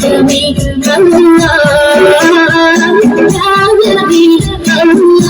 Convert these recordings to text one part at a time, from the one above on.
ലോകമേ രാഗമേ ലോകമേ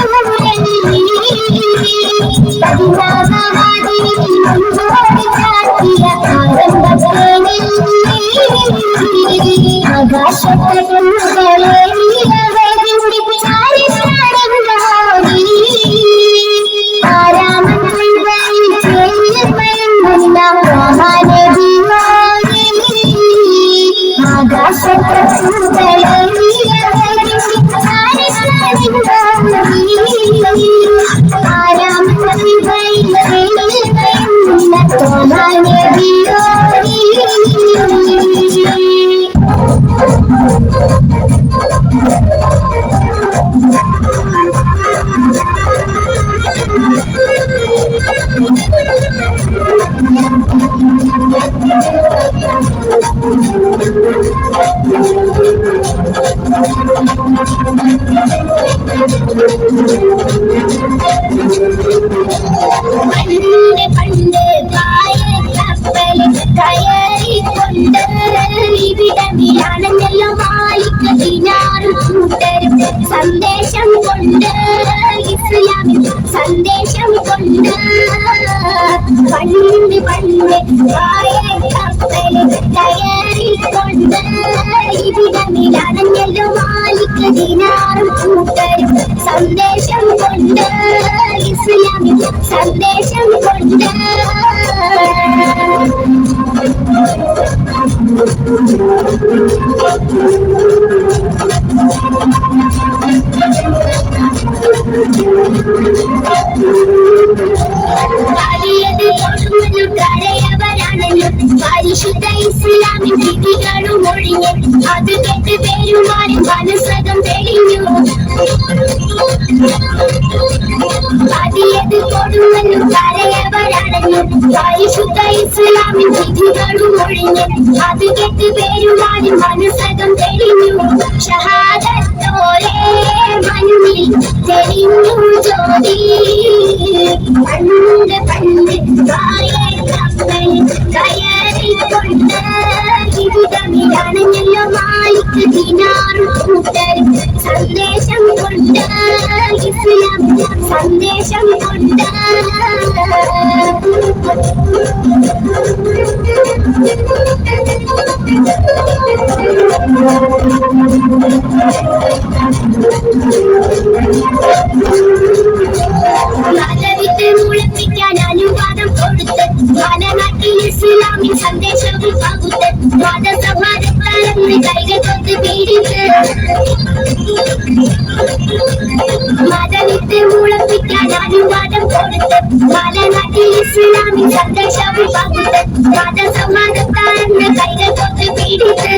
സുന്ദരം വൈഭവമാകയും സന്ദേശം കൊണ്ട് ഇസ്ലാമിൽ സന്ദേശം കൊണ്ട് പണ്ട് പണ്ട് കപ്പലിൽ കയറിക്കൊണ്ട് ഇവിടമിലണഞ്ഞല്ലോ മാലിക് ദിനാറും കൂട്ടരും സന്ദേശം കൊണ്ട് ഇസ്ലാമിൽ സന്ദേശം കൊണ്ട് പരിശുദ്ധ ഇസ്ലാമിൻ വിധികളും ഒഴിഞ്ഞ് അത് കേട്ട് പേരുമാറി മനസ്സകം തെളിഞ്ഞു. പതിയത് കൊടുവനും കരയവരടഞ്ഞു പരിശുദ്ധ ഇസ്ലാം ഇസ്ലാമിൻ വിധികളും ഒഴിഞ്ഞ് അത് കേട്ട് പേരുമാറി മനസ്സകം തെളിഞ്ഞു ഷഹാദത്തോരെ മണ്ണിൽ തെളിഞ്ഞു ജ്യോതി പണ്ട് കപ്പൽ കയറിക്കൊണ്ട് ജീവിതമിലാണെന്നല്ലോ മാലിക് ദിനാറും കൂട്ടരും സന്ദേശം കൊണ്ട് ഇസ്ലാം സന്ദേശം കൊണ്ട് മതവിത്ത് മുളപ്പിക്കാൻ അനുവാദം കൊടുത്ത് മലനാട്ടിൽ ഇസ്ലാമിൻ സന്ദേശവും പകുത്ത് മതസമാധാനത്തിന് കൈകൾ തൊട്ട് പീഡിത്ത് മതവിത്ത് മുളപ്പിക്കാൻ അനുവാദം കൊടുത്ത് മലനാട്ടിൽ ഇസ്ലാമിൻ സന്ദേശവും പകുത്ത് മതസമാധാനത്തിന് കൈകൾ തൊട്ട് പീഡിത്ത്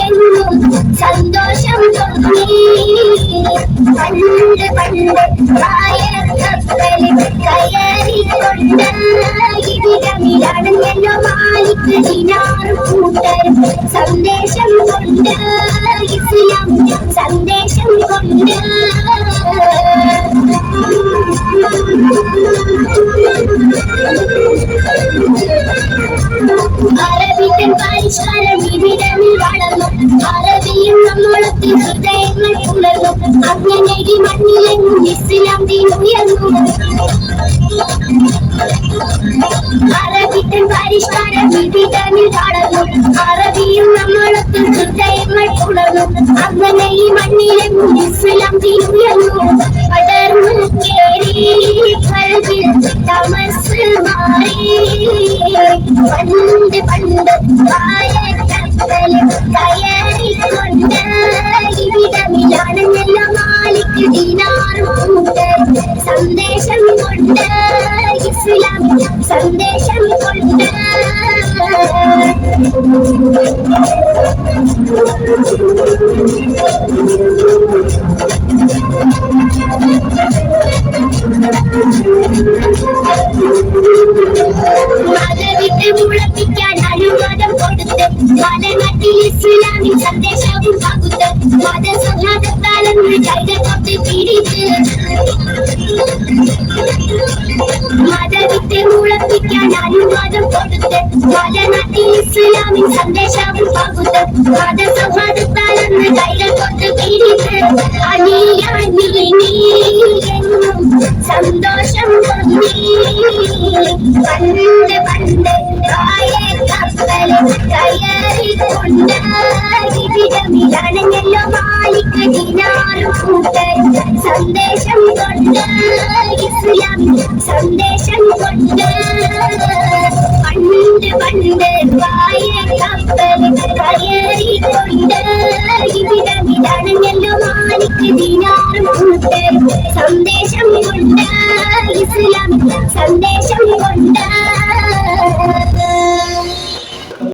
എന്നും സന്തോഷം തോന്നി പണ്ട് കപ്പലിൽ കയറിക്കൊണ്ട് ഇതിടമിലാണെന്നല്ലോ മാലിക് ദിനാറും കൂട്ടരും സന്ദേശം കൊണ്ട് ഇസ്ലാം സന്ദേശം കൊണ്ട് അറബിക്കൻ പരിഷ്കാരം വിവിധമിൽ വളർന്നു അറബിയും നമ്മളൊക്കെ ഹൃദയങ്ങൾ പുലർന്നു അങ്ങനെ ഈ മണ്ണിലെങ്ങും ഇസ്ലാം ദീൻ ഉയർന്നു അറബിക്കൻ പരിഷ്കാരം വിവിധമിൽ വളർന്നു അറബിയും നമ്മളൊക്കെ ഹൃദയങ്ങൾ പുലർന്നു അങ്ങനെ ഈ മണ്ണിലെങ്ങും ഇസ്ലാം ദീൻ ഉയർന്നു പടർന്നു കേറി കൽവിൽ തമസ് മാറി പണ്ട് കപ്പലിൽ കയറിക്കൊണ്ട് ഇവിടമിലാണെന്നല്ലോ മാലിക് ദിനാറും കൂട്ടരും സന്ദേശം കൊണ്ട് ഇസ്ലാം സന്ദേശം കൊണ്ട് മതവിട്ട് മുളപ്പിക്കാൻ അനുവാദം കൊടുത്ത് മലനാട്ടിൽ ഇസ്ലാമിൻ സന്ദേശവും പകുത്ത് മതസൗഹാർദ്ദത്താലെന്ന് കൈകൾ തൊട്ട് പിടിത്ത് മതവിട്ട് മുളപ്പിക്കാൻ അനുവാദം കൊടുത്ത് മലനാട്ടിൽ ഇസ്ലാമിൻ സന്ദേശവും പകുത്ത് മതസൗഹാർദ്ദത്താലെന്ന് കൈകൾ തൊട്ട് പിടിത്ത് എന്നും സന്തോഷം തോന്നി പണ്ട് കപ്പലിൽ കയറിക്കൊണ്ട് ഇതിടമിലാണെന്നല്ലോ മാലിക് ദിനാറും കൂട്ടരും സന്ദേശം കൊണ്ട് ഇസ്ലാം സന്ദേശം കൊണ്ട് പണ്ട് കപ്പലിൽ കയറിക്കൊണ്ട് ഇതിടമിലാണെന്നല്ലോ മാലിക് ദിനാറും കൂട്ടരും സന്ദേശം കൊണ്ട് ഇസ്ലാം സന്ദേശം കൊണ്ട്